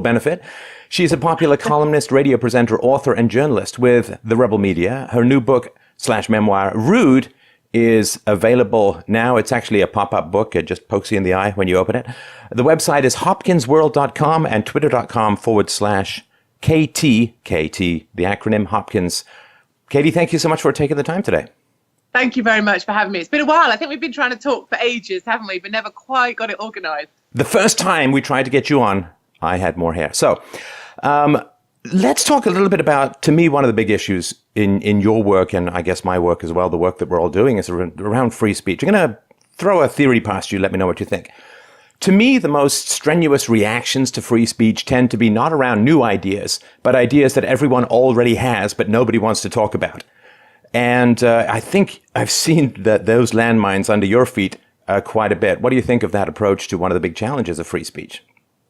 benefit. She's a popular columnist, radio presenter, author, and journalist with the Rebel Media. Her new book / memoir, Rude, is available now. It's actually a pop-up book. It just pokes you in the eye when you open it. The website is hopkinsworld.com and twitter.com/KT, the acronym Hopkins. Katie, thank you so much for taking the time today. Thank you very much for having me. It's been a while. I think we've been trying to talk for ages, haven't we? But never quite got it organized. The first time we tried to get you on, I had more hair. So let's talk a little bit about, to me, one of the big issues in your work, and I guess my work as well, the work that we're all doing, is around free speech. I'm going to throw a theory past you. Let me know what you think. To me, the most strenuous reactions to free speech tend to be not around new ideas, but ideas that everyone already has, but nobody wants to talk about. And I think I've seen those landmines under your feet quite a bit. What do you think of that approach to one of the big challenges of free speech?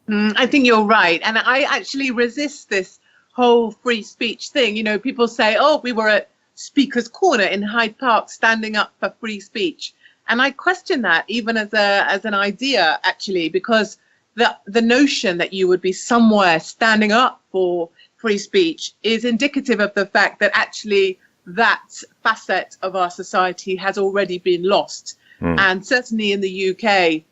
I think you're right. And I actually resist this whole free speech thing. You know, people say, oh, we were at Speaker's Corner in Hyde Park standing up for free speech. And I question that even as an idea, actually, because the notion that you would be somewhere standing up for free speech is indicative of the fact that actually that facet of our society has already been lost. And certainly in the UK,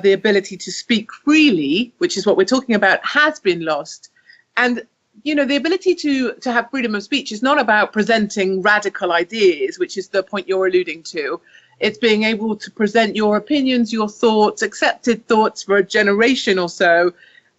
the ability to speak freely, which is what we're talking about, has been lost. And, you know, the ability to have freedom of speech is not about presenting radical ideas, which is the point you're alluding to. It's being able to present your opinions, your thoughts, accepted thoughts for a generation or so,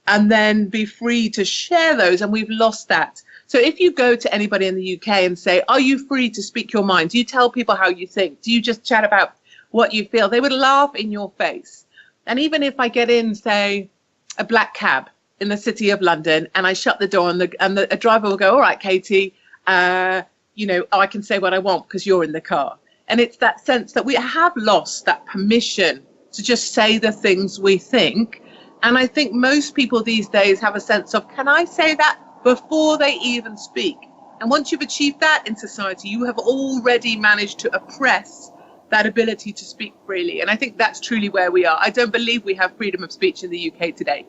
and then be free to share those. And we've lost that. So if you go to anybody in the UK and say, are you free to speak your mind? Do you tell people how you think? Do you just chat about what you feel? They would laugh in your face. And even if I get in, say, a black cab in the city of London and I shut the door and the driver will go, all right, Katie, you know, I can say what I want because you're in the car. And it's that sense that we have lost that permission to just say the things we think. And I think most people these days have a sense of, can I say that before they even speak? And once you've achieved that in society, you have already managed to oppress that ability to speak freely. And I think that's truly where we are. I don't believe we have freedom of speech in the UK today.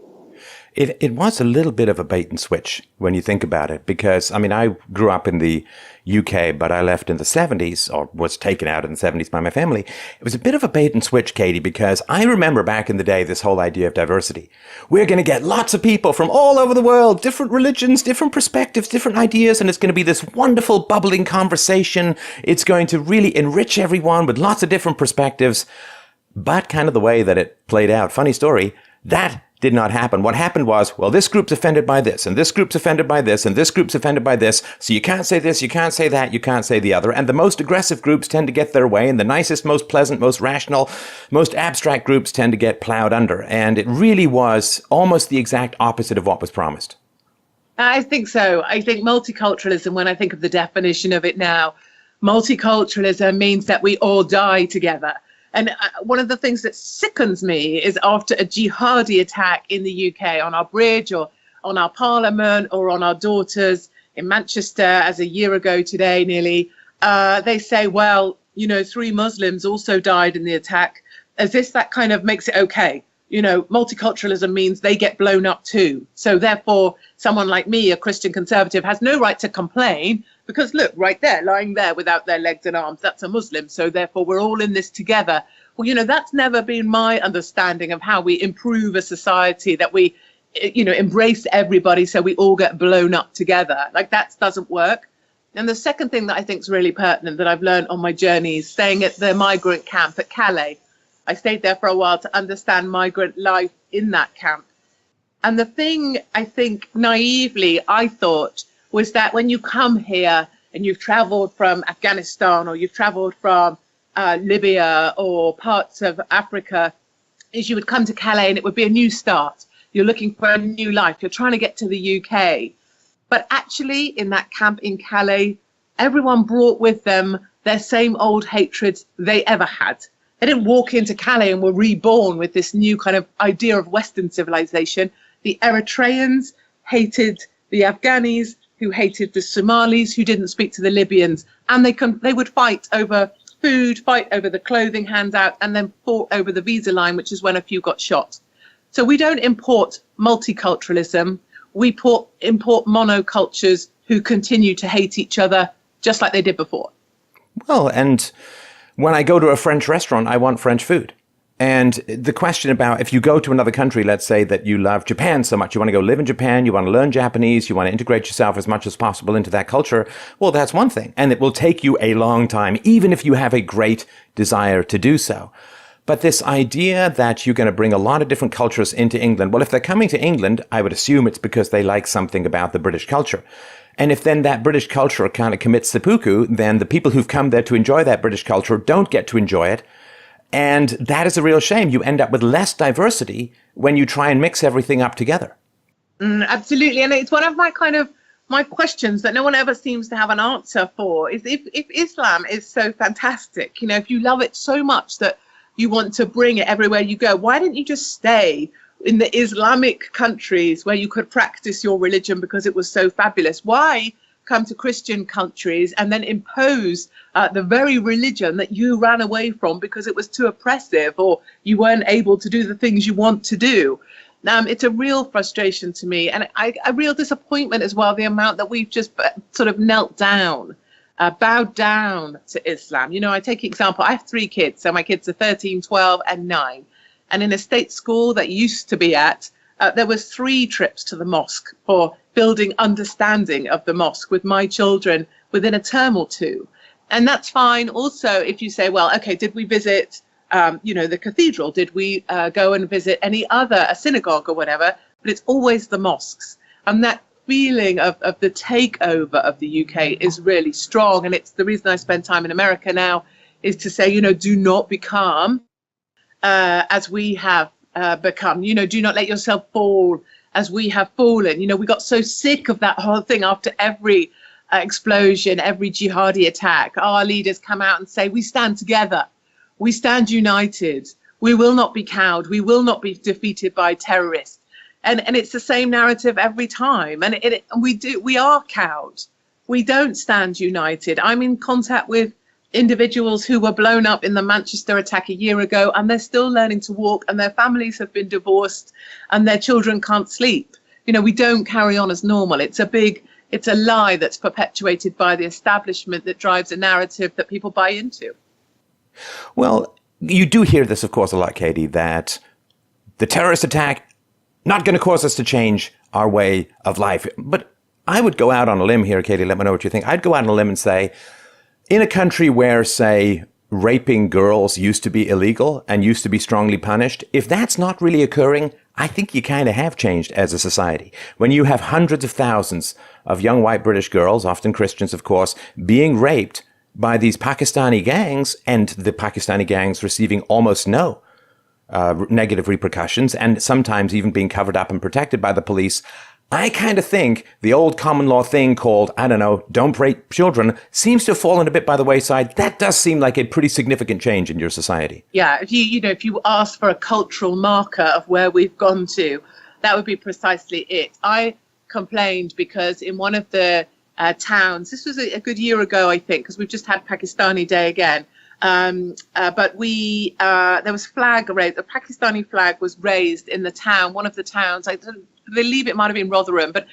It was a little bit of a bait and switch when you think about it, because, I mean, I grew up in the UK, but I left in the 70s, or was taken out in the 70s by my family. It was a bit of a bait and switch, Katie, because I remember back in the day, this whole idea of diversity. We're going to get lots of people from all over the world, different religions, different perspectives, different ideas, and it's going to be this wonderful bubbling conversation. It's going to really enrich everyone with lots of different perspectives. But kind of the way that it played out, funny story, that did not happen. What happened was, well, this group's offended by this, and this group's offended by this, and this group's offended by this, so you can't say this, you can't say that, you can't say the other. And the most aggressive groups tend to get their way, and the nicest, most pleasant, most rational, most abstract groups tend to get plowed under. And it really was almost the exact opposite of what was promised. I think so. I think multiculturalism, when I think of the definition of it now, multiculturalism means that we all die together. And one of the things that sickens me is after a jihadi attack in the UK on our bridge or on our parliament or on our daughters in Manchester as a year ago today nearly, they say, well, you know, 3 Muslims also died in the attack, as if that kind of makes it okay. You know, multiculturalism means they get blown up too. So therefore, someone like me, a Christian conservative, has no right to complain because look, right there, lying there without their legs and arms, that's a Muslim. So therefore, we're all in this together. Well, you know, that's never been my understanding of how we improve a society, that we, you know, embrace everybody so we all get blown up together. Like that doesn't work. And the second thing that I think is really pertinent that I've learned on my journeys, staying at the migrant camp at Calais. I stayed there for a while to understand migrant life in that camp. And the thing I think naively I thought was that when you come here and you've traveled from Afghanistan or you've traveled from Libya or parts of Africa, is you would come to Calais and it would be a new start. You're looking for a new life. You're trying to get to the UK. But actually in that camp in Calais, everyone brought with them their same old hatreds they ever had. They didn't walk into Calais and were reborn with this new kind of idea of Western civilization. The Eritreans hated the Afghanis, who hated the Somalis, who didn't speak to the Libyans. And they would fight over food, fight over the clothing handout, and then fought over the visa line, which is when a few got shot. So we don't import multiculturalism. we import monocultures who continue to hate each other just like they did before. Well, and when I go to a French restaurant, I want French food. And the question about if you go to another country, let's say that you love Japan so much, you want to go live in Japan, you want to learn Japanese, you want to integrate yourself as much as possible into that culture, well, that's one thing. And it will take you a long time, even if you have a great desire to do so. But this idea that you're going to bring a lot of different cultures into England, well, if they're coming to England, I would assume it's because they like something about the British culture. And if then that British culture kind of commits seppuku, then the people who've come there to enjoy that British culture don't get to enjoy it. And that is a real shame. You end up with less diversity when you try and mix everything up together. Absolutely. And it's one of my questions that no one ever seems to have an answer for is if Islam is so fantastic, you know, if you love it so much that you want to bring it everywhere you go, why didn't you just stay in the Islamic countries where you could practice your religion because it was so fabulous? Why come to Christian countries and then impose the very religion that you ran away from because it was too oppressive or you weren't able to do the things you want to do? It's a real frustration to me, and a real disappointment as well, the amount that we've just sort of knelt down, bowed down to Islam. You know, I take example, I have 3 kids, so my kids are 13, 12 and 9. And in a state school that used to be at, there was 3 trips to the mosque for building understanding of the mosque with my children within a term or 2. And that's fine. Also, if you say, well, okay, did we visit, the cathedral? Did we go and visit a synagogue or whatever? But it's always the mosques. And that feeling of the takeover of the UK is really strong. And it's the reason I spend time in America now is to say, do not become as we have become. Do not let yourself fall as we have fallen. We got so sick of that whole thing after every explosion, every jihadi attack. Our leaders come out and say, we stand together. We stand united. We will not be cowed. We will not be defeated by terrorists. And it's the same narrative every time. And we are cowed. We don't stand united. I'm in contact with individuals who were blown up in the Manchester attack a year ago, and they're still learning to walk, and their families have been divorced, and their children can't sleep. We don't carry on as normal. It's a lie that's perpetuated by the establishment that drives a narrative that people buy into. Well, you do hear this, of course, a lot, Katie, that the terrorist attack not going to cause us to change our way of life. But I would go out on a limb here, Katie, let me know what you think. I'd go out on a limb and say, in a country where, say, raping girls used to be illegal and used to be strongly punished, if that's not really occurring, I think you kind of have changed as a society. When you have hundreds of thousands of young white British girls, often Christians, of course, being raped by these Pakistani gangs, and the Pakistani gangs receiving almost no negative repercussions, and sometimes even being covered up and protected by the police, I kind of think the old common law thing called, don't rape children seems to have fallen a bit by the wayside. That does seem like a pretty significant change in your society. Yeah, if you ask for a cultural marker of where we've gone to, that would be precisely it. I complained because in one of the towns, this was a good year ago, I think, because we've just had Pakistani Day again. But there was flag raised. A Pakistani flag was raised in the town, one of the towns. I believe it might have been Rotherham, but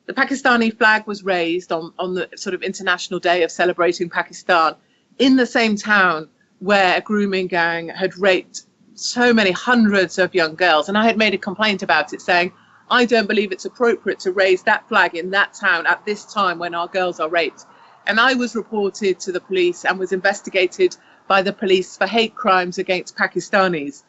the Pakistani flag was raised on the sort of International Day of celebrating Pakistan in the same town where a grooming gang had raped so many hundreds of young girls. And I had made a complaint about it, saying, I don't believe it's appropriate to raise that flag in that town at this time when our girls are raped. And I was reported to the police and was investigated by the police for hate crimes against Pakistanis.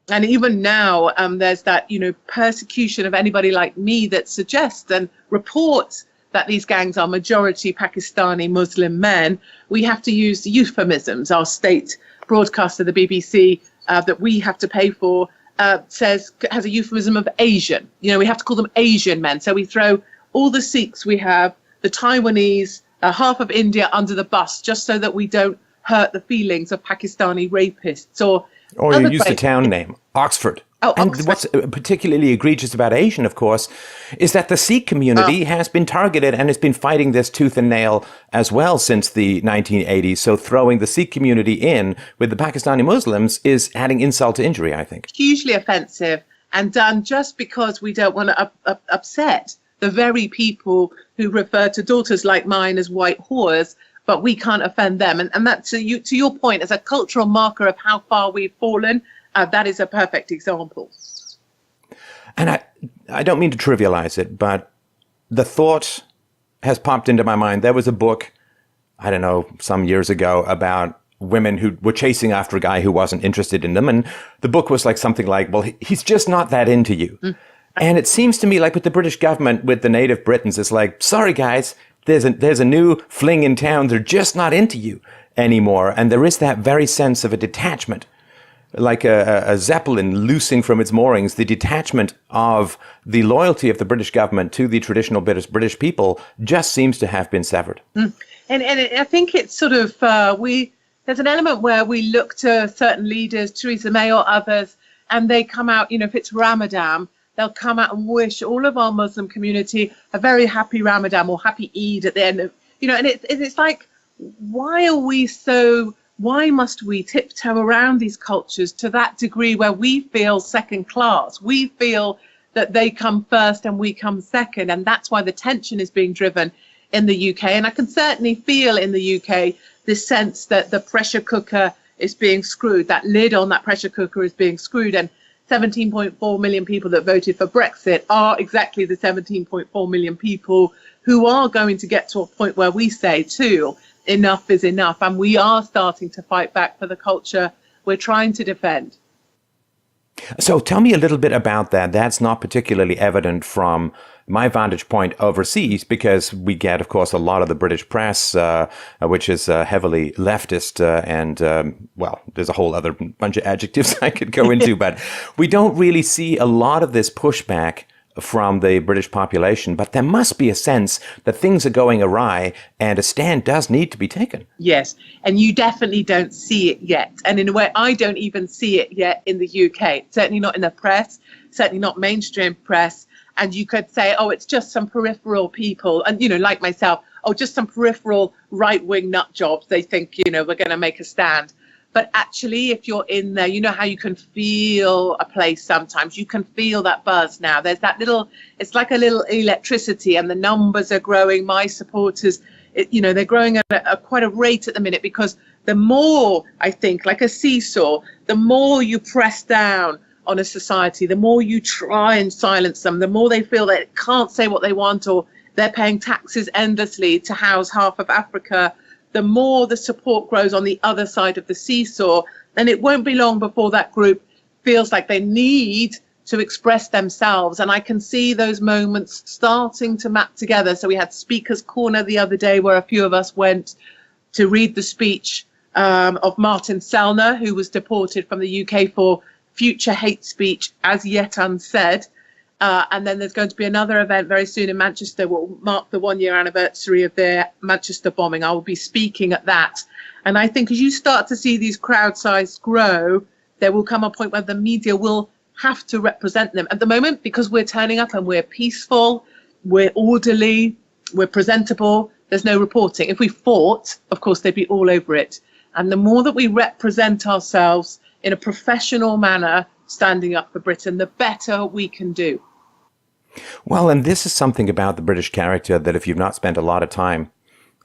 And even now, there's that, persecution of anybody like me that suggests and reports that these gangs are majority Pakistani Muslim men. We have to use euphemisms. Our state broadcaster, the BBC, that we have to pay for, has a euphemism of Asian. We have to call them Asian men. So we throw all the Sikhs we have, the Taiwanese, half of India under the bus, just so that we don't hurt the feelings of Pakistani rapists or you use the town name, Oxford. Oh, and Oxford. What's particularly egregious about Asian, of course, is that the Sikh community has been targeted and has been fighting this tooth and nail as well since the 1980s. So throwing the Sikh community in with the Pakistani Muslims is adding insult to injury, I think. Hugely offensive and done just because we don't want to upset the very people who refer to daughters like mine as white whores, but we can't offend them. And that, to your point, as a cultural marker of how far we've fallen, that is a perfect example. And I don't mean to trivialize it, but the thought has popped into my mind. There was a book, I don't know, some years ago about women who were chasing after a guy who wasn't interested in them. And the book was like something like, well, he's just not that into you. And it seems to me like with the British government, with the native Britons, it's like, sorry, guys, there's a new fling in town. They're just not into you anymore. And there is that very sense of a detachment, like a zeppelin loosing from its moorings. The detachment of the loyalty of the British government to the traditional British people just seems to have been severed. And I think it's sort of, there's an element where we look to certain leaders, Theresa May or others, and they come out, if it's Ramadan, they'll come out and wish all of our Muslim community a very happy Ramadan or happy Eid at the end of, and it's like, why must we tiptoe around these cultures to that degree where we feel second class? We feel that they come first and we come second. And that's why the tension is being driven in the UK. And I can certainly feel in the UK this sense that the pressure cooker is being screwed, that lid on that pressure cooker is being screwed. And 17.4 million people that voted for Brexit are exactly the 17.4 million people who are going to get to a point where we say, too, enough is enough. And we are starting to fight back for the culture we're trying to defend. So tell me a little bit about that. That's not particularly evident from my vantage point overseas, because we get, of course, a lot of the British press, which is heavily leftist, and well, there's a whole other bunch of adjectives I could go into, but we don't really see a lot of this pushback from the British population. But there must be a sense that things are going awry and a stand does need to be taken. Yes, and you definitely don't see it yet. And in a way, I don't even see it yet in the UK, certainly not in the press, certainly not mainstream press. And you could say, oh, it's just some peripheral people. And, like myself, oh, just some peripheral right-wing nut jobs. They think, we're going to make a stand. But actually, if you're in there, you know how you can feel a place sometimes. You can feel that buzz now. There's that it's like a little electricity, and the numbers are growing. My supporters, they're growing at quite a rate at the minute, because the more, I think, like a seesaw, the more you press down on a society, the more you try and silence them, the more they feel they can't say what they want, or they're paying taxes endlessly to house half of Africa, the more the support grows on the other side of the seesaw. And it won't be long before that group feels like they need to express themselves. And I can see those moments starting to map together. So we had Speaker's Corner the other day, where a few of us went to read the speech of Martin Sellner, who was deported from the UK for future hate speech as yet unsaid. And then there's going to be another event very soon in Manchester, will mark the 1-year anniversary of the Manchester bombing. I will be speaking at that. And I think as you start to see these crowd sizes grow, there will come a point where the media will have to represent them. At the moment, because we're turning up and we're peaceful, we're orderly, we're presentable, there's no reporting. If we fought, of course, they'd be all over it. And the more that we represent ourselves in a professional manner, standing up for Britain, the better we can do. Well, and this is something about the British character that if you've not spent a lot of time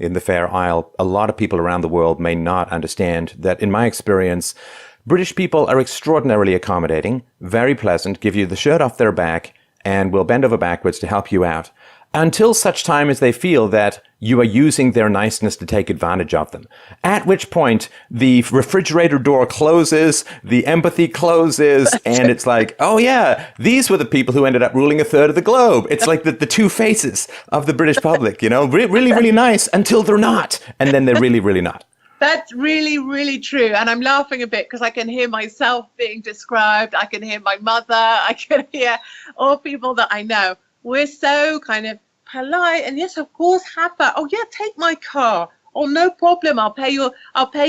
in the Fair Isle, a lot of people around the world may not understand that, in my experience, British people are extraordinarily accommodating, very pleasant, give you the shirt off their back, and will bend over backwards to help you out, until such time as they feel that you are using their niceness to take advantage of them. At which point, the refrigerator door closes, the empathy closes, and it's like, oh yeah, these were the people who ended up ruling a third of the globe. It's like the two faces of the British public, really, really nice until they're not. And then they're really, really not. That's really, really true. And I'm laughing a bit because I can hear myself being described. I can hear my mother. I can hear all people that I know. We're so kind of polite, and yes, of course, have that. Oh yeah, take my car. Oh, no problem. I'll pay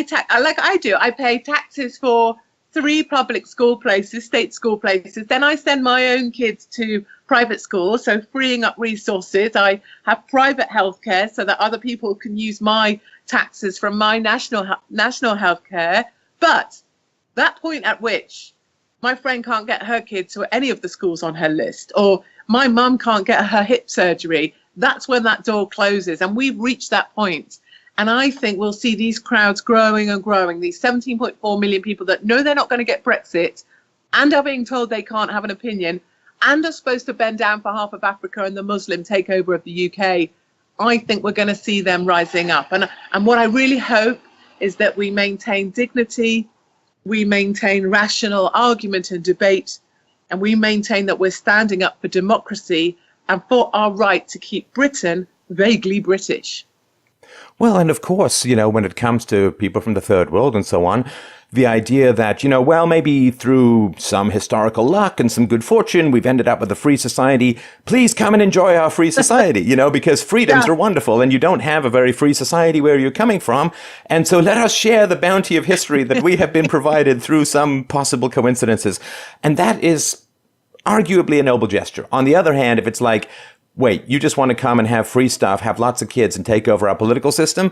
tax. Like I do. I pay taxes for 3 public school places, state school places. Then I send my own kids to private schools, so freeing up resources. I have private healthcare so that other people can use my taxes from my national healthcare. But that point at which my friend can't get her kids to any of the schools on her list, or my mum can't get her hip surgery, that's when that door closes. And we've reached that point. And I think we'll see these crowds growing and growing, these 17.4 million people that know they're not going to get Brexit and are being told they can't have an opinion and are supposed to bend down for half of Africa and the Muslim takeover of the UK. I think we're going to see them rising up. And what I really hope is that we maintain dignity, we maintain rational argument and debate, and we maintain that we're standing up for democracy and for our right to keep Britain vaguely British. Well, and of course, when it comes to people from the third world and so on, the idea that, well, maybe through some historical luck and some good fortune, we've ended up with a free society. Please come and enjoy our free society, because freedoms are wonderful and you don't have a very free society where you're coming from. And so let us share the bounty of history that we have been provided through some possible coincidences. And that is arguably a noble gesture. On the other hand, if it's like, wait, you just want to come and have free stuff, have lots of kids and take over our political system?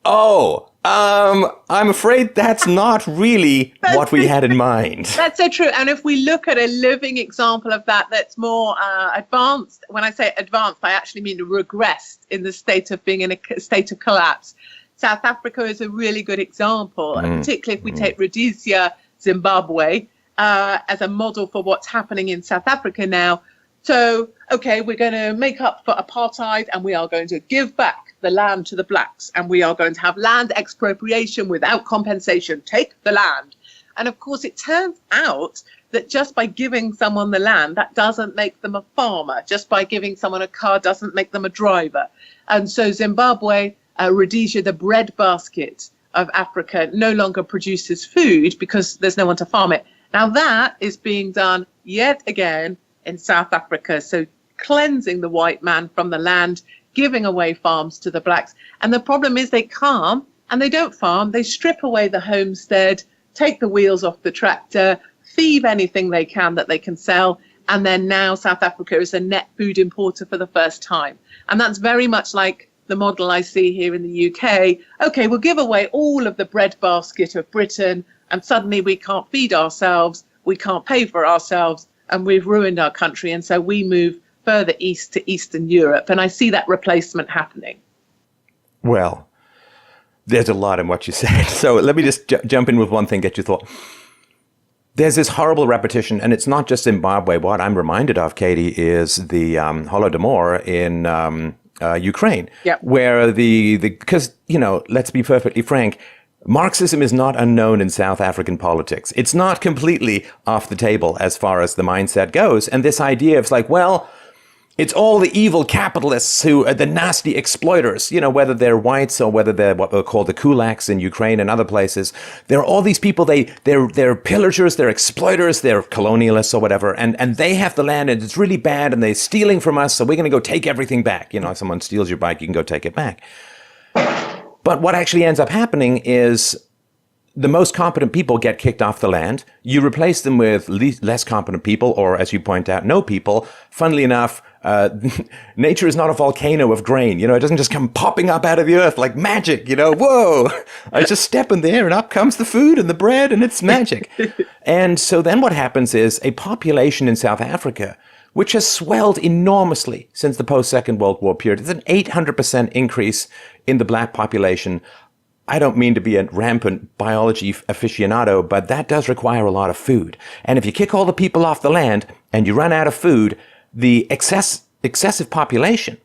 I'm afraid that's not really what we had in mind. That's so true. And if we look at a living example of that, that's more advanced, when I say advanced, I actually mean regressed in the state of being in a state of collapse. South Africa is a really good example, particularly if we take Rhodesia, Zimbabwe, as a model for what's happening in South Africa now. So, okay, we're going to make up for apartheid and we are going to give back the land to the blacks and we are going to have land expropriation without compensation. Take the land. And of course, it turns out that just by giving someone the land, that doesn't make them a farmer. Just by giving someone a car doesn't make them a driver. And so Zimbabwe, Rhodesia, the breadbasket of Africa, no longer produces food because there's no one to farm it. Now that is being done yet again in South Africa. So cleansing the white man from the land, giving away farms to the blacks. And the problem is they can't, and they don't farm. They strip away the homestead, take the wheels off the tractor, thieve anything they can that they can sell. And then now South Africa is a net food importer for the first time. And that's very much like the model I see here in the UK. Okay, we'll give away all of the breadbasket of Britain, and suddenly we can't feed ourselves, we can't pay for ourselves, and we've ruined our country. And so we move further east to Eastern Europe. And I see that replacement happening. Well, there's a lot in what you said. So let me just jump in with one thing, get your thought. There's this horrible repetition, and it's not just Zimbabwe. What I'm reminded of, Katie, is the Holodomor in Ukraine, where because, let's be perfectly frank, Marxism is not unknown in South African politics. It's not completely off the table as far as the mindset goes. And this idea of like, well, it's all the evil capitalists who are the nasty exploiters, whether they're whites or whether they're what they're called the kulaks in Ukraine and other places. There are all these people, they're pillagers, they're exploiters, they're colonialists or whatever, and they have the land and it's really bad and they're stealing from us, so we're going to go take everything back. If someone steals your bike, you can go take it back. But what actually ends up happening is the most competent people get kicked off the land. You replace them with less competent people, or as you point out, no people. Funnily enough, nature is not a volcano of grain. It doesn't just come popping up out of the earth like magic. Whoa, I just step in there and up comes the food and the bread and it's magic. And so then what happens is a population in South Africa, which has swelled enormously since the post-Second World War period. It's an 800% increase in the black population. I don't mean to be a rampant biology aficionado, but that does require a lot of food. And if you kick all the people off the land and you run out of food, the excessive population,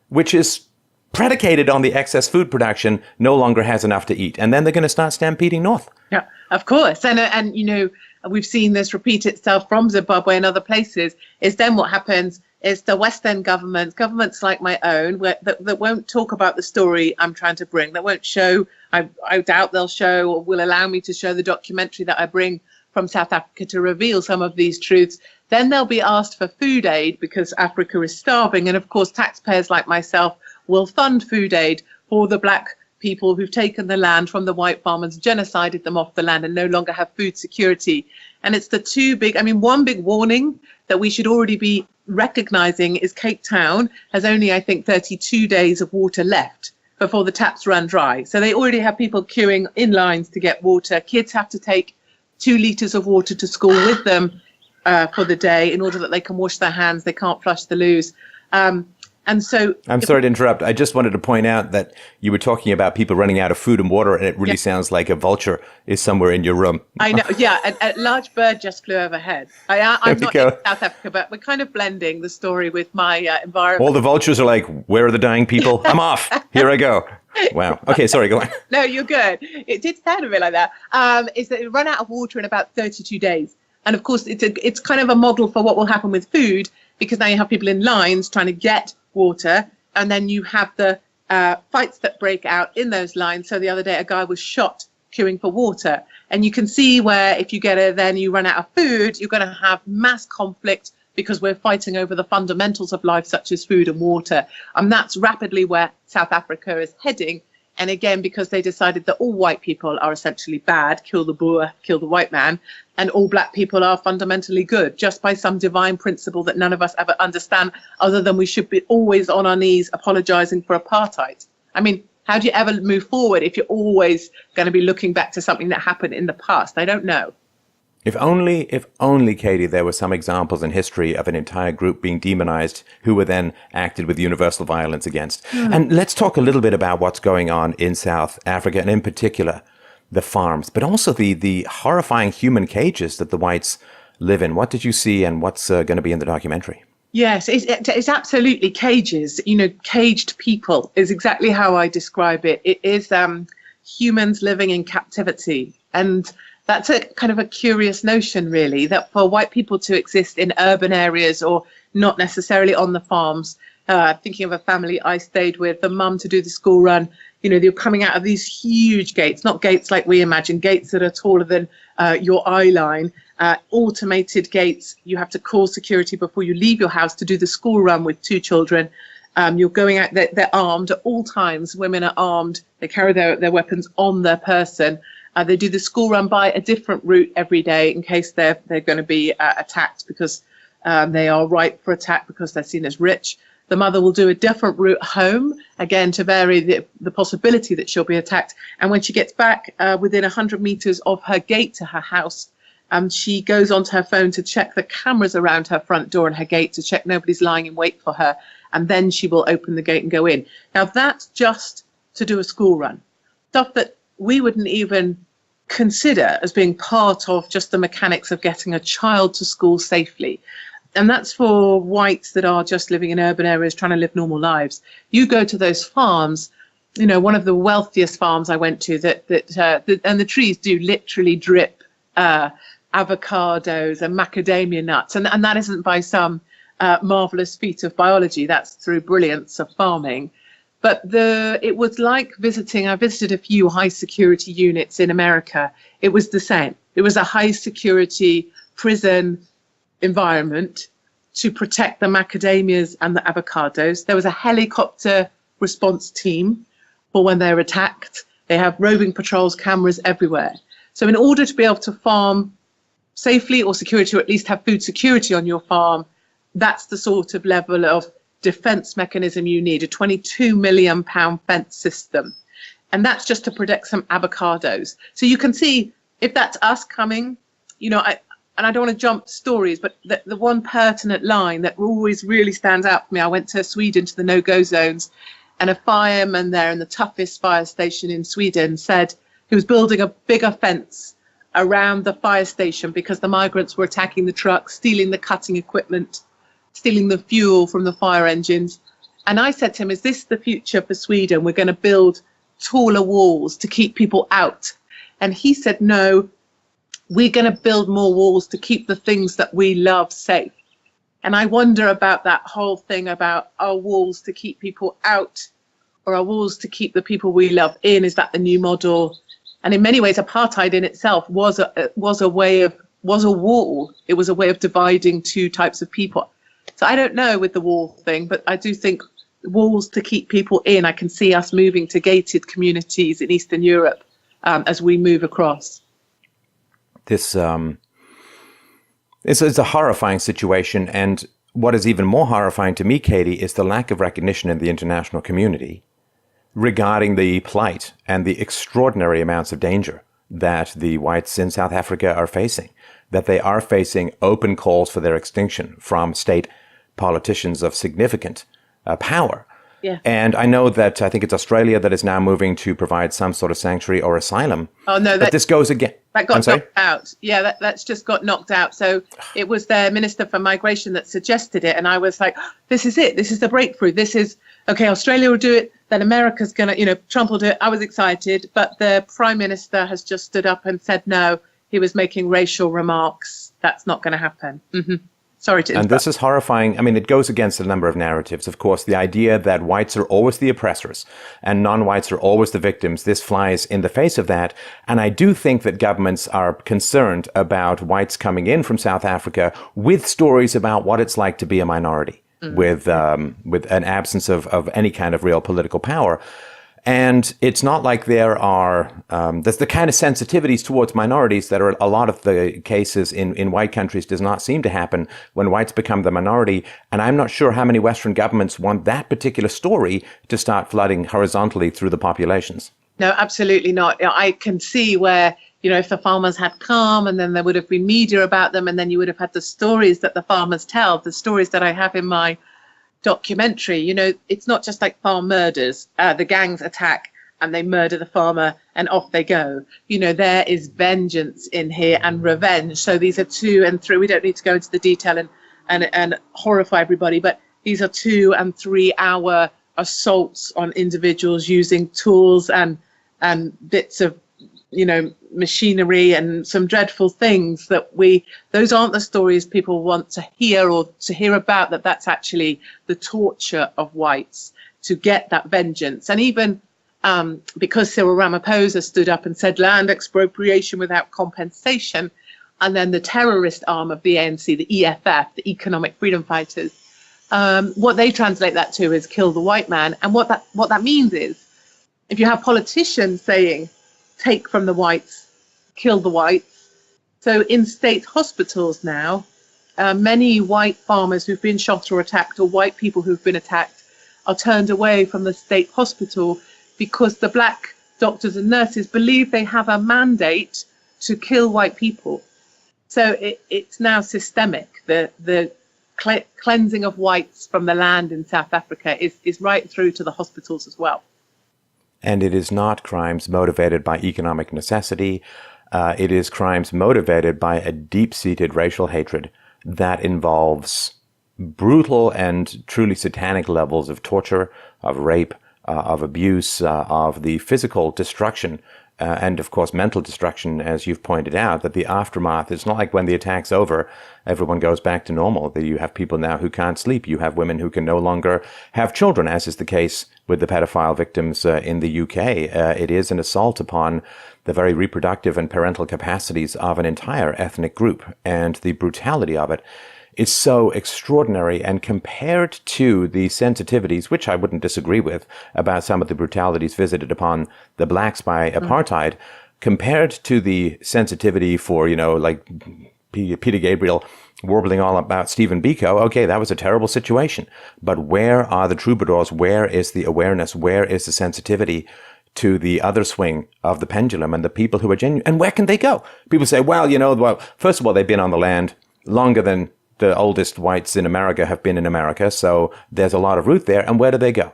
which is predicated on the excess food production, no longer has enough to eat. And then they're going to start stampeding north. Yeah, of course. And we've seen this repeat itself from Zimbabwe and other places, is then what happens is the Western governments like my own, that won't talk about the story I'm trying to bring, that won't show, I doubt they'll show or will allow me to show the documentary that I bring from South Africa to reveal some of these truths. Then they'll be asked for food aid because Africa is starving. And of course, taxpayers like myself will fund food aid for the black people who've taken the land from the white farmers, genocided them off the land and no longer have food security. And it's one big warning that we should already be recognizing is Cape Town has only, I think, 32 days of water left before the taps run dry. So they already have people queuing in lines to get water. Kids have to take 2 liters of water to school with them. for the day in order that they can wash their hands. They can't flush the loos. And so I'm sorry to interrupt. I just wanted to point out that you were talking about people running out of food and water, and it really sounds like a vulture is somewhere in your room. I know. Yeah, a large bird just flew overhead. I'm not in South Africa, but we're kind of blending the story with my environment. All the vultures are like, where are the dying people? I'm off. Here I go. Wow. Okay, sorry, go on. No, you're good. It did sound a bit like that. Is that it run out of water in about 32 days. And of course, it's kind of a model for what will happen with food, because now you have people in lines trying to get water, and then you have the fights that break out in those lines. So the other day, a guy was shot queuing for water. And you can see where if you get it, then you run out of food, you're going to have mass conflict because we're fighting over the fundamentals of life, such as food and water. And that's rapidly where South Africa is heading. And again, because they decided that all white people are essentially bad, kill the Boer, kill the white man, and all black people are fundamentally good, just by some divine principle that none of us ever understand, other than we should be always on our knees apologizing for apartheid. I mean, how do you ever move forward if you're always going to be looking back to something that happened in the past? I don't know. If only, Katie, there were some examples in history of an entire group being demonized who were then acted with universal violence against. And let's talk a little bit about what's going on in South Africa, and in particular, the farms, but also the horrifying human cages that the whites live in. What did you see, and what's going to be in the documentary? Yes, it's absolutely cages. You know, caged people is exactly how I describe it. It is humans living in captivity. And that's a kind of a curious notion, really, that for white people to exist in urban areas or not necessarily on the farms. Thinking of a family I stayed with, the mum to do the school run, you know, you're coming out of these huge gates, not gates like we imagine, gates that are taller than your eye line, automated gates. You have to call security before you leave your house to do the school run with two children. You're going out, they're armed at all times. Women are armed. They carry their weapons on their person. They do the school run by a different route every day in case they're going to be attacked, because they are ripe for attack because they're seen as rich. The mother will do a different route home, again, to vary the possibility that she'll be attacked. And when she gets back within 100 meters of her gate to her house, she goes onto her phone to check the cameras around her front door and her gate to check nobody's lying in wait for her. And then she will open the gate and go in. Now, that's just to do a school run. Stuff that we wouldn't even consider as being part of just the mechanics of getting a child to school safely. And that's for whites that are just living in urban areas trying to live normal lives. You go to those farms, you know, one of the wealthiest farms I went to, and the trees do literally drip avocados and macadamia nuts. And that isn't by some marvelous feat of biology. That's through brilliance of farming. But it was like I visited a few high security units in America. It was the same. It was a high security prison environment to protect the macadamias and the avocados. There was a helicopter response team for when they're attacked. They have roving patrols, cameras everywhere. So in order to be able to farm safely or security, or at least have food security on your farm, that's the sort of level of defense mechanism you need, a £22 million fence system. And that's just to protect some avocados. So you can see if that's us coming, you know, and I don't want to jump stories, but the one pertinent line that always really stands out for me, I went to Sweden to the no-go zones, and a fireman there in the toughest fire station in Sweden said he was building a bigger fence around the fire station because the migrants were attacking the trucks, stealing the cutting equipment, stealing the fuel from the fire engines. And I said to him, is this the future for Sweden? We're going to build taller walls to keep people out. And he said, no, we're going to build more walls to keep the things that we love safe. And I wonder about that whole thing about our walls to keep people out or our walls to keep the people we love in. Is that the new model? And in many ways, apartheid in itself was a wall. It was a way of dividing two types of people. So I don't know with the wall thing, but I do think walls to keep people in. I can see us moving to gated communities in Eastern Europe as we move across. This is a horrifying situation, and what is even more horrifying to me, Katie, is the lack of recognition in the international community regarding the plight and the extraordinary amounts of danger that the whites in South Africa are facing. that they are facing open calls for their extinction from state politicians of significant power. Yeah. And I know that I think it's Australia that is now moving to provide some sort of sanctuary or asylum. Oh, no, but this goes again. That got knocked out. Yeah, that's just got knocked out. So it was their Minister for Migration that suggested it. And I was like, this is it. This is the breakthrough. This is, okay, Australia will do it. Then America's going to, Trump will do it. I was excited. But the Prime Minister has just stood up and said, no, he was making racial remarks. That's not going to happen. Mm-hmm. Sorry to interrupt. And this is horrifying. I mean, it goes against a number of narratives. Of course, the idea that whites are always the oppressors and non-whites are always the victims, this flies in the face of that. And I do think that governments are concerned about whites coming in from South Africa with stories about what it's like to be a minority, with an absence of any kind of real political power. And it's not like there are, there's the kind of sensitivities towards minorities that are a lot of the cases in white countries does not seem to happen when whites become the minority. And I'm not sure how many Western governments want that particular story to start flooding horizontally through the populations. No, absolutely not. I can see where, if the farmers had come and then there would have been media about them and then you would have had the stories that the farmers tell, the stories that I have in my documentary, it's not just like farm murders. The gangs attack and they murder the farmer and off they go. There is vengeance in here and revenge. So these are 2 and 3. We don't need to go into the detail and horrify everybody, but these are 2 and 3 hour assaults on individuals using tools and bits of machinery and some dreadful things that those aren't the stories people want to hear or to hear about, that's actually the torture of whites to get that vengeance. And even because Cyril Ramaphosa stood up and said land expropriation without compensation, and then the terrorist arm of the ANC, the EFF, the Economic Freedom Fighters, what they translate that to is kill the white man. And what that means is if you have politicians saying take from the whites, kill the whites. So in state hospitals now, many white farmers who've been shot or attacked, or white people who've been attacked, are turned away from the state hospital because the black doctors and nurses believe they have a mandate to kill white people. So it's now systemic. The cleansing of whites from the land in South Africa is right through to the hospitals as well. And it is not crimes motivated by economic necessity. It is crimes motivated by a deep-seated racial hatred that involves brutal and truly satanic levels of torture, of rape, of abuse, of the physical destruction, and of course mental destruction, as you've pointed out, that the aftermath, it's not like when the attack's over, everyone goes back to normal. That you have people now who can't sleep. You have women who can no longer have children, as is the case with the pedophile victims in the UK. It is an assault upon the very reproductive and parental capacities of an entire ethnic group, and the brutality of it is so extraordinary. And compared to the sensitivities, which I wouldn't disagree with, about some of the brutalities visited upon the blacks by apartheid, compared to the sensitivity for, like Peter Gabriel warbling all about Stephen Biko, okay, that was a terrible situation. But where are the troubadours? Where is the awareness? Where is the sensitivity to the other swing of the pendulum and the people who are genuine? And where can they go? People say, well, first of all, they've been on the land longer than the oldest whites in America have been in America, so there's a lot of root there. And where do they go?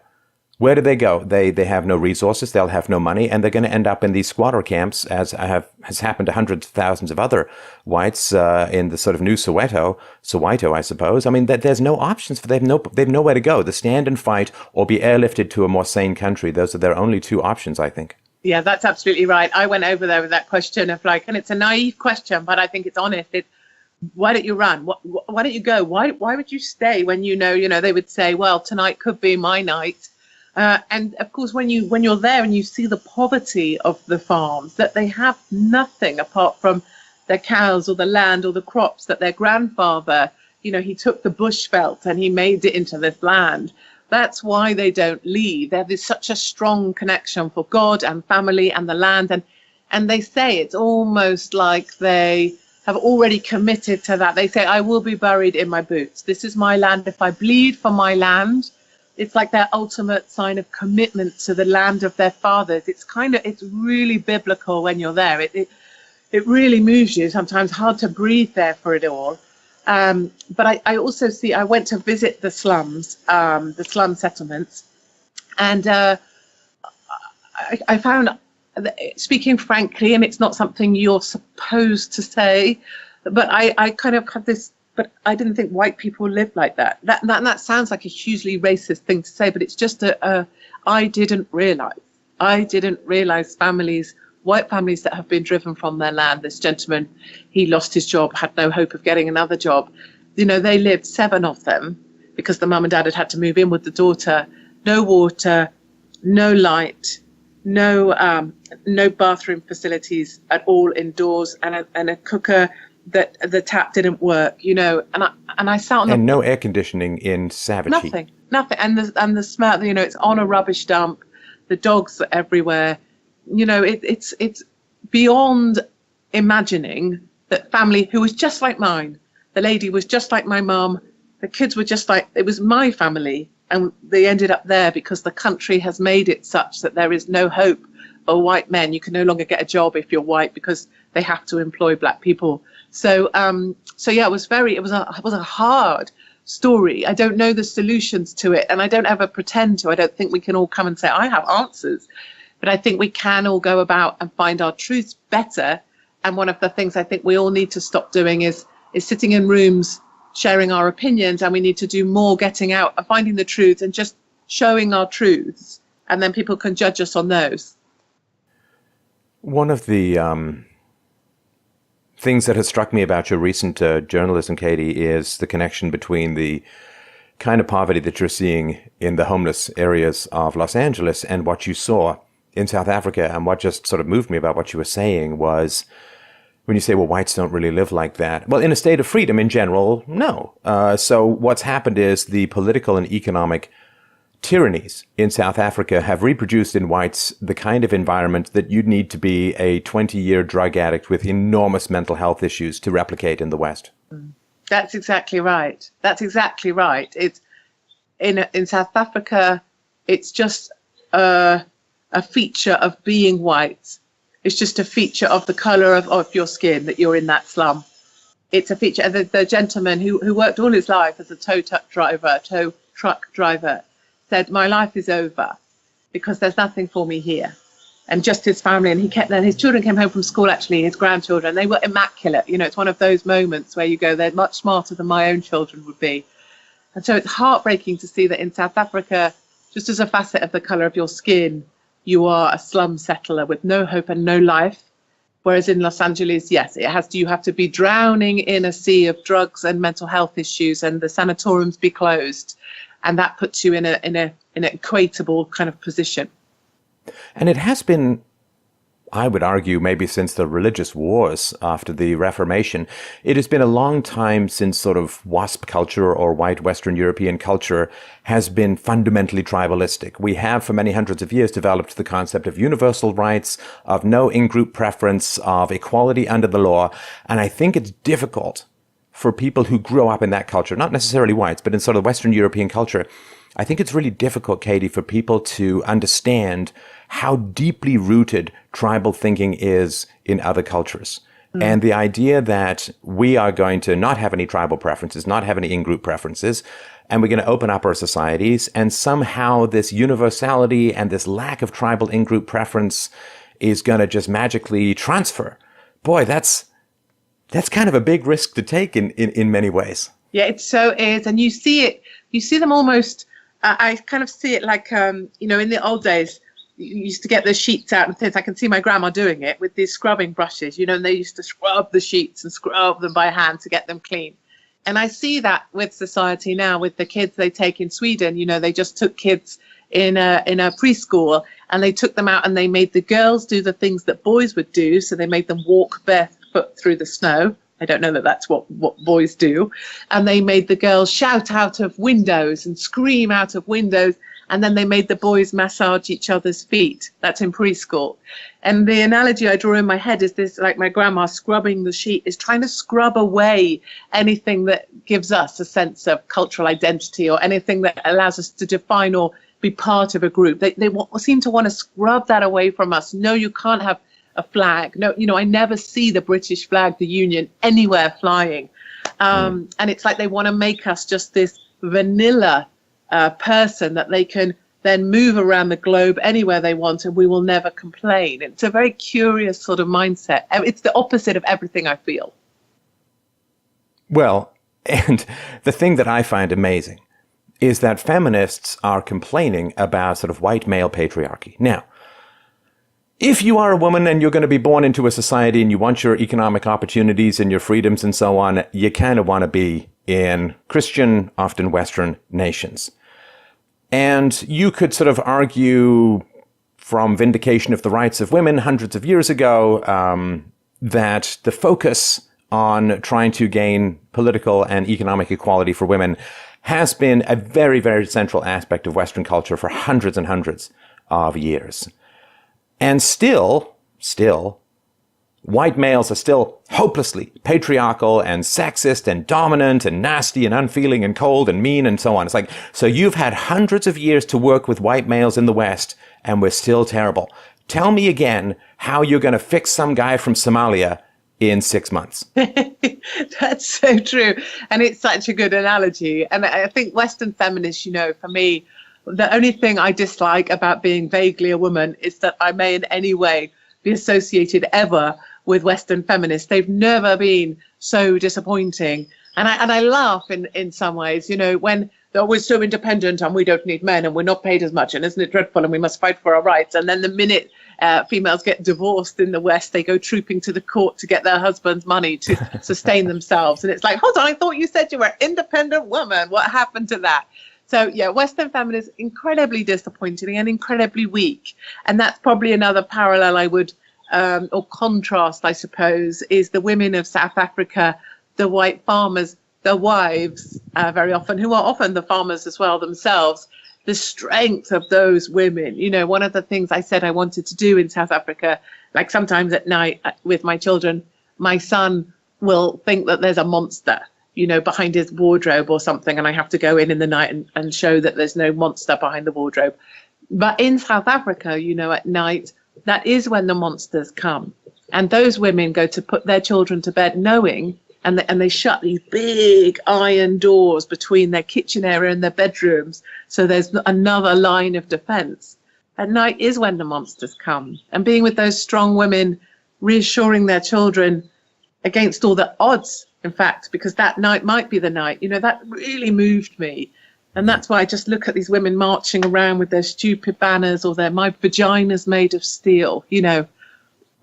Where do they go? They have no resources, they'll have no money, and they're going to end up in these squatter camps, as has happened to hundreds of thousands of other whites in the sort of new Soweto, I suppose. I mean, there's no options for them. They've nowhere to go. The stand and fight or be airlifted to a more sane country. Those are their only 2 options, I think. Yeah, that's absolutely right. I went over there with that question of and it's a naive question, but I think it's honest. Why don't you run? Why don't you go? Why would you stay when they would say, well, tonight could be my night. And of course, when you're there and you see the poverty of the farms, that they have nothing apart from their cows or the land or the crops that their grandfather, he took the bush veldt and he made it into this land. That's why they don't leave. There's such a strong connection for God and family and the land. And they say it's almost like they have already committed to that. They say, I will be buried in my boots. This is my land. If I bleed for my land, it's like their ultimate sign of commitment to the land of their fathers. It's really biblical when you're there. it really moves you. Sometimes hard to breathe there for it all. But I also see, I went to visit the slums, the slum settlements, and I found, speaking frankly, and it's not something you're supposed to say, but I kind of had this, but I didn't think white people lived like that. That sounds like a hugely racist thing to say, but it's just I didn't realize families, white families that have been driven from their land. This gentleman, he lost his job, had no hope of getting another job. You know, they lived, 7 of them, because the mum and dad had to move in with the daughter. No water, no light, no bathroom facilities at all indoors, and a cooker that the tap didn't work. You know, and I sat on and no air conditioning in Savage Heat. Nothing, and the smell. You know, it's on a rubbish dump. The dogs are everywhere. You know, it's beyond imagining that family who was just like mine. The lady was just like my mum. The kids were just like, it was my family. And they ended up there because the country has made it such that there is no hope for white men. You can no longer get a job if you're white because they have to employ black people. So yeah, it was a hard story. I don't know the solutions to it, and I don't ever pretend to. I don't think we can all come and say, I have answers. But I think we can all go about and find our truths better. And one of the things I think we all need to stop doing is sitting in rooms sharing our opinions, and we need to do more getting out and finding the truth and just showing our truths, and then people can judge us on those. One of the things that has struck me about your recent journalism, Katie, is the connection between the kind of poverty that you're seeing in the homeless areas of Los Angeles and what you saw in South Africa. And what just sort of moved me about what you were saying was, when you say, well, whites don't really live like that. Well, in a state of freedom in general, no. So what's happened is the political and economic tyrannies in South Africa have reproduced in whites the kind of environment that you'd need to be a 20-year drug addict with enormous mental health issues to replicate in the West. That's exactly right. That's exactly right. It's in South Africa, it's just a feature of being white. It's just a feature of the colour of your skin that you're in that slum. It's a feature. The gentleman who worked all his life as a tow truck driver said, my life is over because there's nothing for me here. And just his family, and his children came home from school, actually, his grandchildren, they were immaculate. You know, it's one of those moments where you go, they're much smarter than my own children would be. And so it's heartbreaking to see that in South Africa, just as a facet of the colour of your skin, you are a slum settler with no hope and no life. Whereas in Los Angeles, yes, you have to be drowning in a sea of drugs and mental health issues, and the sanatoriums be closed, and that puts you in an equatable kind of position. And it has been, I would argue, maybe since the religious wars after the Reformation, it has been a long time since sort of WASP culture or white Western European culture has been fundamentally tribalistic. We have for many hundreds of years developed the concept of universal rights, of no in-group preference, of equality under the law. And I think it's difficult for people who grew up in that culture, not necessarily whites, but in sort of Western European culture. I think it's really difficult, Katie, for people to understand how deeply rooted tribal thinking is in other cultures. And the idea that we are going to not have any tribal preferences, not have any in-group preferences, and we're going to open up our societies, and somehow this universality and this lack of tribal in-group preference is going to just magically transfer. Boy, that's kind of a big risk to take in many ways. Yeah, it so is. And you see them almost, I kind of see it like, in the old days, you used to get the sheets out and things. I can see my grandma doing it with these scrubbing brushes, and they used to scrub the sheets and scrub them by hand to get them clean. And I see that with society now, with the kids they take in Sweden. They just took kids in a preschool, and they took them out and they made the girls do the things that boys would do. So they made them walk barefoot through the snow. I don't know that that's what boys do. And they made the girls shout out of windows and scream out of windows. And then they made the boys massage each other's feet. That's in preschool. And the analogy I draw in my head is this, like my grandma scrubbing the sheet, is trying to scrub away anything that gives us a sense of cultural identity or anything that allows us to define or be part of a group. They seem to want to scrub that away from us. No, you can't have a flag. No, I never see the British flag, the Union, anywhere flying. And it's like they want to make us just this vanilla person that they can then move around the globe anywhere they want, and we will never complain. It's a very curious sort of mindset. It's the opposite of everything I feel. Well, and the thing that I find amazing is that feminists are complaining about sort of white male patriarchy. Now, if you are a woman and you're going to be born into a society and you want your economic opportunities and your freedoms and so on, you kind of want to be in Christian, often Western nations. And you could sort of argue from Vindication of the Rights of Women hundreds of years ago that the focus on trying to gain political and economic equality for women has been a very, very central aspect of Western culture for hundreds and hundreds of years. And still, white males are still hopelessly patriarchal and sexist and dominant and nasty and unfeeling and cold and mean and so on. It's like, so you've had hundreds of years to work with white males in the West and we're still terrible. Tell me again how you're going to fix some guy from Somalia in 6 months. That's so true. And it's such a good analogy. And I think Western feminists, for me, the only thing I dislike about being vaguely a woman is that I may in any way be associated ever with Western feminists. They've never been so disappointing. And I laugh in some ways, when they're always so independent and we don't need men and we're not paid as much and isn't it dreadful and we must fight for our rights. And then the minute females get divorced in the West, they go trooping to the court to get their husband's money to sustain themselves. And it's like, hold on, I thought you said you were an independent woman. What happened to that? So, yeah, Western feminism is incredibly disappointing and incredibly weak. And that's probably another parallel I would, or contrast, I suppose, is the women of South Africa, the white farmers, the wives, very often, who are often the farmers as well themselves, the strength of those women. One of the things I said I wanted to do in South Africa, like sometimes at night with my children, my son will think that there's a monster behind his wardrobe or something, and I have to go in the night and show that there's no monster behind the wardrobe. But in South Africa, at night, that is when the monsters come. And those women go to put their children to bed knowing, and they shut these big iron doors between their kitchen area and their bedrooms, so there's another line of defense. At night is when the monsters come. And being with those strong women, reassuring their children against all the odds, in fact, because that night might be the night, that really moved me. And that's why I just look at these women marching around with their stupid banners or my vagina's made of steel,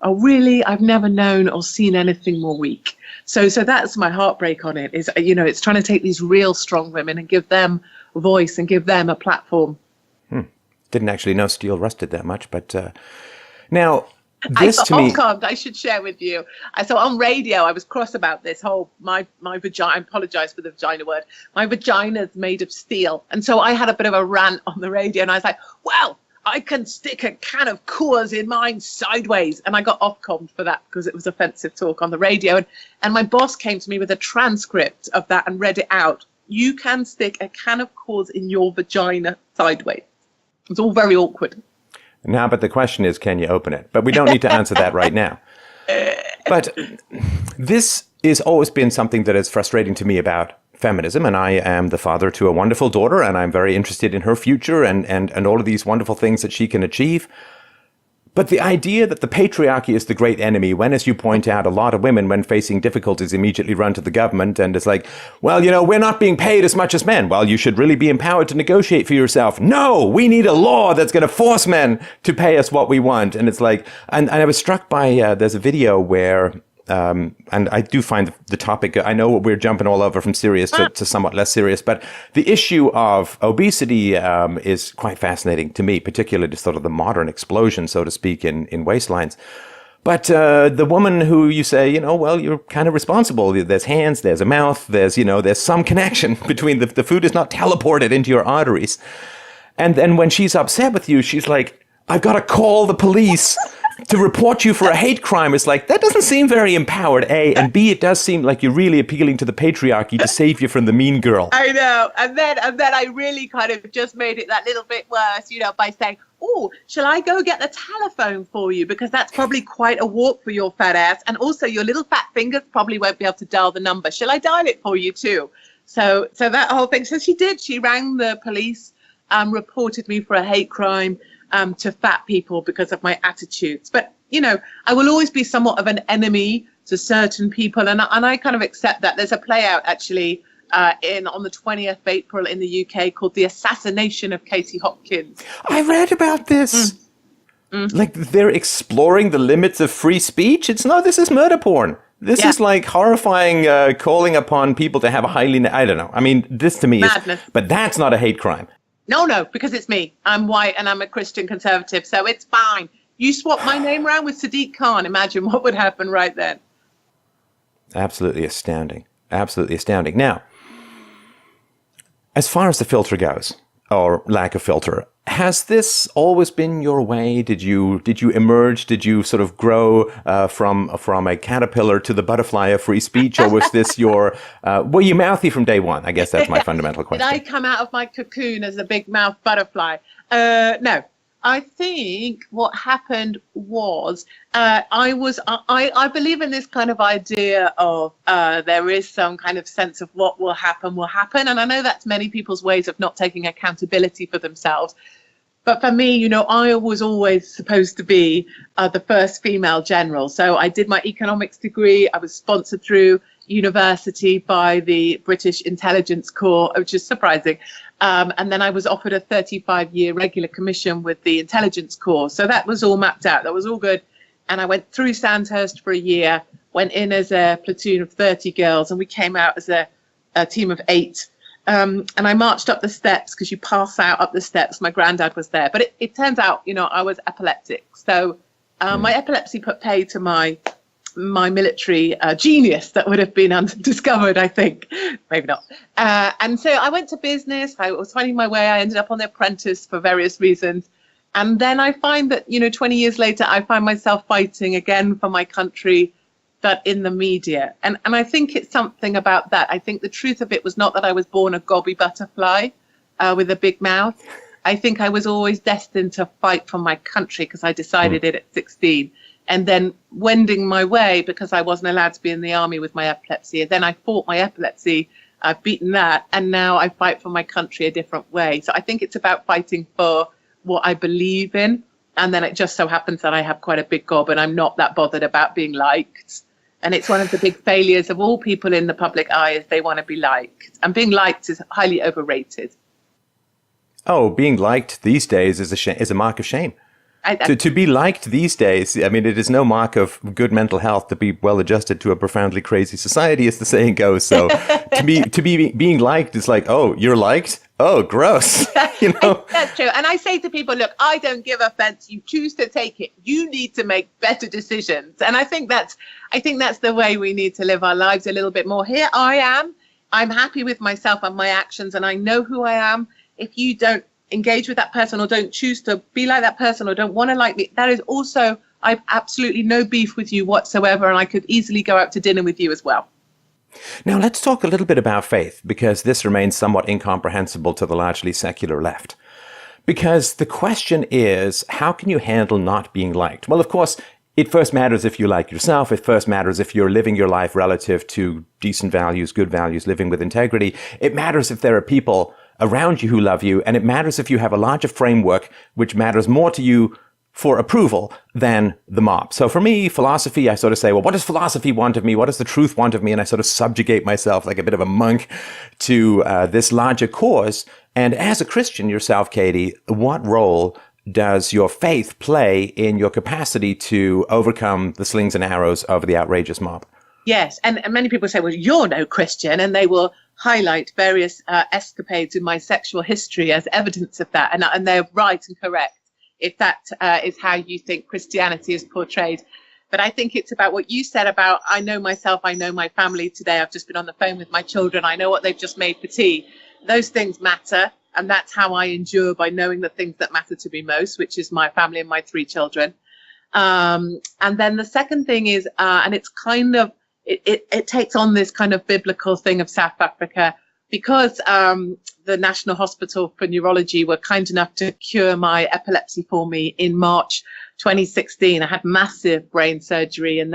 Oh, really? I've never known or seen anything more weak. So that's my heartbreak on it, is, it's trying to take these real strong women and give them a voice and give them a platform. Didn't actually know steel rusted that much, but now... This to me, Hopkins, I should share with you. So on radio, I was cross about this whole my vagina. I apologize for the vagina word. My vagina's made of steel, and so I had a bit of a rant on the radio, and I was like, "Well, I can stick a can of Coors in mine sideways," and I got Ofcom for that because it was offensive talk on the radio. And my boss came to me with a transcript of that and read it out. You can stick a can of Coors in your vagina sideways. It's all very awkward. Now, but the question is, can you open it? But we don't need to answer that right now. But this has always been something that is frustrating to me about feminism, and I am the father to a wonderful daughter, and I'm very interested in her future and all of these wonderful things that she can achieve. But the idea that the patriarchy is the great enemy, when, as you point out, a lot of women, when facing difficulties, immediately run to the government and it's like, well, we're not being paid as much as men. Well, you should really be empowered to negotiate for yourself. No, we need a law that's going to force men to pay us what we want. And it's like, and I was struck by, there's a video where, and I do find the topic, I know we're jumping all over from serious to somewhat less serious, but the issue of obesity is quite fascinating to me, particularly sort of the modern explosion, so to speak, in waistlines. But the woman who you say, well, you're kind of responsible. There's hands, there's a mouth, there's some connection between the food is not teleported into your arteries. And then when she's upset with you, she's like, I've got to call the police to report you for a hate crime is like, that doesn't seem very empowered, A, and B, it does seem like you're really appealing to the patriarchy to save you from the mean girl. I know. And then I really kind of just made it that little bit worse, by saying, oh, shall I go get the telephone for you? Because that's probably quite a walk for your fat ass. And also your little fat fingers probably won't be able to dial the number. Shall I dial it for you too? So that whole thing. So she did. She rang the police, reported me for a hate crime to fat people because of my attitudes. But, I will always be somewhat of an enemy to certain people. And I kind of accept that. There's a play out actually on the 20th of April in the UK called The Assassination of Katie Hopkins. I read about this. Like they're exploring the limits of free speech. This is murder porn. This is like horrifying calling upon people to have a highly, I don't know. I mean, this to me Madness. But that's not a hate crime. No, because it's me. I'm white and I'm a Christian conservative, so it's fine. You swap my name around with Sadiq Khan, imagine what would happen right then. Absolutely astounding. Absolutely astounding. Now, as far as the filter goes, or lack of filter, has this always been your way? Did you emerge? Did you sort of grow from a caterpillar to the butterfly of free speech, or was this your? Were you mouthy from day one? I guess that's my fundamental question. Did I come out of my cocoon as a big mouth butterfly? No. I think what happened was I believe in this kind of idea of there is some kind of sense of what will happen. And I know that's many people's ways of not taking accountability for themselves. But for me, I was always supposed to be the first female general. So I did my economics degree. I was sponsored through university by the British Intelligence Corps, which is surprising. And then I was offered a 35-year regular commission with the Intelligence Corps. So that was all mapped out. That was all good. And I went through Sandhurst for a year, went in as a platoon of 30 girls, and we came out as a team of 8. And I marched up the steps because you pass out up the steps. My granddad was there. But it turns out, I was epileptic. So my epilepsy put pay to my military genius that would have been undiscovered, I think. Maybe not. And so I went to business. I was finding my way. I ended up on The Apprentice for various reasons. And then I find that, 20 years later, I find myself fighting again for my country, but in the media. And I think it's something about that. I think the truth of it was not that I was born a gobby butterfly with a big mouth. I think I was always destined to fight for my country because I decided it at 16. And then wending my way because I wasn't allowed to be in the army with my epilepsy. And then I fought my epilepsy. I've beaten that. And now I fight for my country a different way. So I think it's about fighting for what I believe in. And then it just so happens that I have quite a big gob and I'm not that bothered about being liked. And it's one of the big failures of all people in the public eye is they want to be liked. And being liked is highly overrated. Oh, being liked these days is a mark of shame. To be liked these days, I mean, it is no mark of good mental health to be well adjusted to a profoundly crazy society, as the saying goes. So to be being liked is like, oh, you're liked? Oh, gross. That's true. And I say to people, look, I don't give offense. You choose to take it. You need to make better decisions. And I think that's the way we need to live our lives a little bit more. Here I am. I'm happy with myself and my actions, and I know who I am. If you don't engage with that person or don't choose to be like that person or don't want to like me, that is also, I've absolutely no beef with you whatsoever, and I could easily go out to dinner with you as well. Now let's talk a little bit about faith, because this remains somewhat incomprehensible to the largely secular left. Because the question is, how can you handle not being liked? Well, of course, it first matters if you like yourself. It first matters if you're living your life relative to decent values, good values, living with integrity. It matters if there are people around you who love you, and it matters if you have a larger framework which matters more to you for approval than the mob. So for me, philosophy, I sort of say, well, what does philosophy want of me? What does the truth want of me? And I sort of subjugate myself like a bit of a monk to this larger cause. And as a Christian yourself, Katie, what role does your faith play in your capacity to overcome the slings and arrows of the outrageous mob? Yes, and many people say, well, you're no Christian, and they will highlight various escapades in my sexual history as evidence of that, and they're right and correct if that is how you think Christianity is portrayed. But I think it's about what you said about, I know myself, I know my family today, I've just been on the phone with my children, I know what they've just made for tea. Those things matter, and that's how I endure, by knowing the things that matter to me most, which is my family and my 3 children. And then the second thing is, and it's kind of, it takes on this kind of biblical thing of South Africa, because the National Hospital for Neurology were kind enough to cure my epilepsy for me in March 2016. I had massive brain surgery, and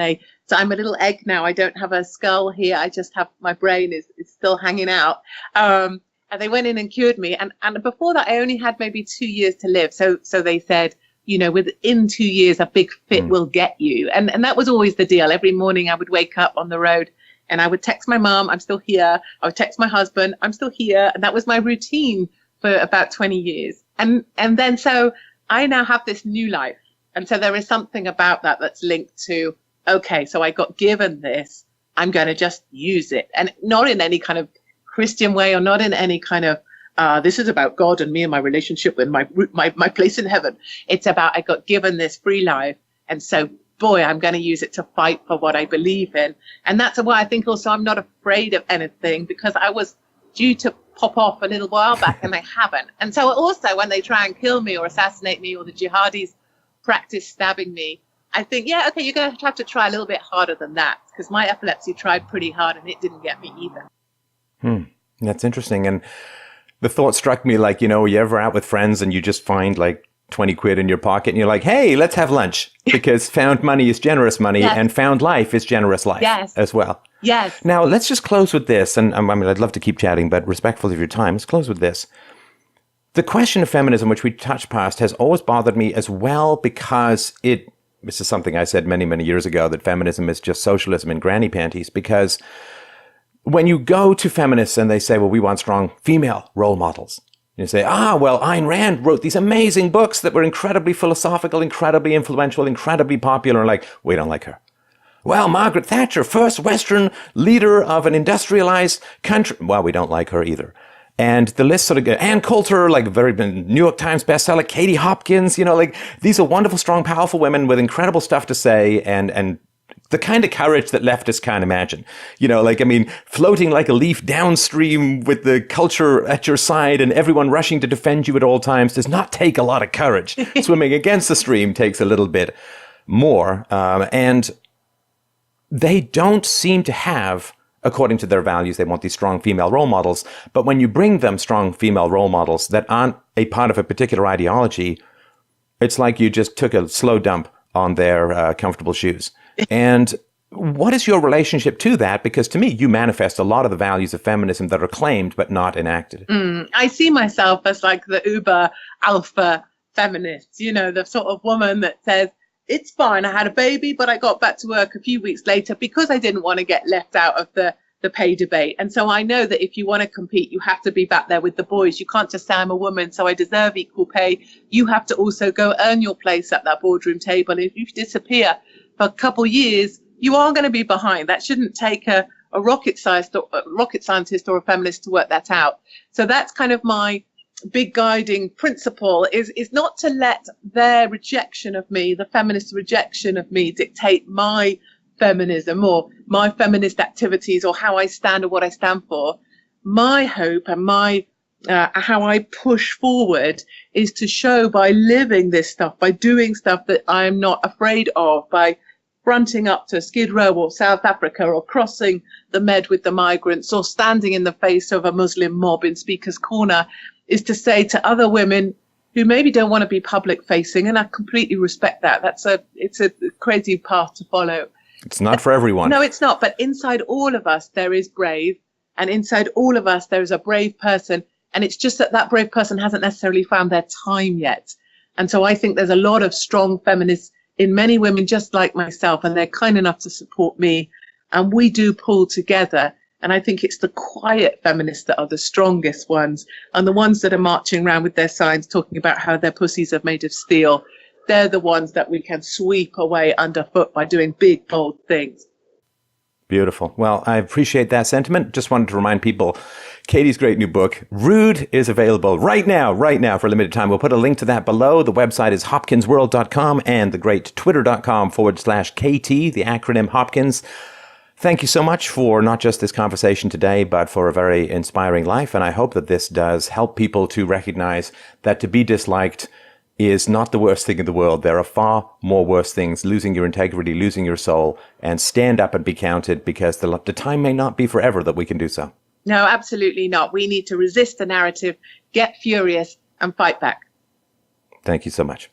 so I'm a little egg now. I don't have a skull here. I just have, my brain is still hanging out. And they went in and cured me. And before that, I only had maybe 2 years to live. So they said, within 2 years, a big fit will get you. And that was always the deal. Every morning I would wake up on the road and I would text my mom, I'm still here. I would text my husband, I'm still here. And that was my routine for about 20 years. And then so I now have this new life. And so there is something about that that's linked to, okay, so I got given this, I'm going to just use it. And not in any kind of Christian way, or not in any kind of, this is about God and me and my relationship and my place in heaven. It's about, I got given this free life. And so, boy, I'm going to use it to fight for what I believe in. And that's why I think also I'm not afraid of anything, because I was due to pop off a little while back and I haven't. And so also when they try and kill me or assassinate me, or the jihadis practice stabbing me, I think, yeah, okay, you're going to have to try a little bit harder than that, because my epilepsy tried pretty hard and it didn't get me either. That's interesting. And the thought struck me, like, you're ever out with friends and you just find like 20 quid in your pocket and you're like, hey, let's have lunch, because found money is generous money. Yes. And found life is generous life. Yes. As well. Yes. Now, let's just close with this. And I mean, I'd love to keep chatting, but respectful of your time, let's close with this. The question of feminism, which we touched past, has always bothered me as well, because this is something I said many, many years ago, that feminism is just socialism in granny panties. Because when you go to feminists and they say, well, we want strong female role models, you say, well, Ayn Rand wrote these amazing books that were incredibly philosophical, incredibly influential, incredibly popular, and like, we don't like her. Well, Margaret Thatcher, first Western leader of an industrialized country, well, we don't like her either. And the list sort of goes, Ann Coulter, like very New York Times bestseller, Katie Hopkins, like these are wonderful, strong, powerful women with incredible stuff to say, and the kind of courage that leftists can't imagine. Floating like a leaf downstream with the culture at your side and everyone rushing to defend you at all times does not take a lot of courage. Swimming against the stream takes a little bit more. And they don't seem to have, according to their values, they want these strong female role models. But when you bring them strong female role models that aren't a part of a particular ideology, it's like you just took a slow dump on their comfortable shoes. And what is your relationship to that? Because to me, you manifest a lot of the values of feminism that are claimed but not enacted. I see myself as like the uber alpha feminist, the sort of woman that says, it's fine, I had a baby, but I got back to work a few weeks later because I didn't want to get left out of the pay debate. And so I know that if you want to compete, you have to be back there with the boys. You can't just say I'm a woman, so I deserve equal pay. You have to also go earn your place at that boardroom table. And if you disappear for a couple years, you are going to be behind. That shouldn't take a rocket scientist or a feminist to work that out. So that's kind of my big guiding principle, is not to let their rejection of me, the feminist rejection of me, dictate my feminism or my feminist activities or how I stand or what I stand for. My hope and my how I push forward is to show by living this stuff, by doing stuff that I am not afraid of, by fronting up to Skid Row or South Africa or crossing the Med with the migrants or standing in the face of a Muslim mob in Speaker's Corner, is to say to other women who maybe don't want to be public facing, and I completely respect that. It's a crazy path to follow. It's not for everyone. No, it's not. But inside all of us, there is brave. And inside all of us, there is a brave person. And it's just that brave person hasn't necessarily found their time yet. And so I think there's a lot of strong feminists in many women just like myself, and they're kind enough to support me. And we do pull together. And I think it's the quiet feminists that are the strongest ones, and the ones that are marching around with their signs talking about how their pussies are made of steel. They're the ones that we can sweep away underfoot by doing big, bold things. Beautiful. Well, I appreciate that sentiment. Just wanted to remind people, Katie's great new book, Rude, is available right now for a limited time. We'll put a link to that below. The website is hopkinsworld.com and the great twitter.com/KT, the acronym Hopkins. Thank you so much for not just this conversation today, but for a very inspiring life. And I hope that this does help people to recognize that to be disliked is not the worst thing in the world. There are far more worse things, losing your integrity, losing your soul, and stand up and be counted, because the time may not be forever that we can do so. No, absolutely not. We need to resist the narrative, get furious, and fight back. Thank you so much.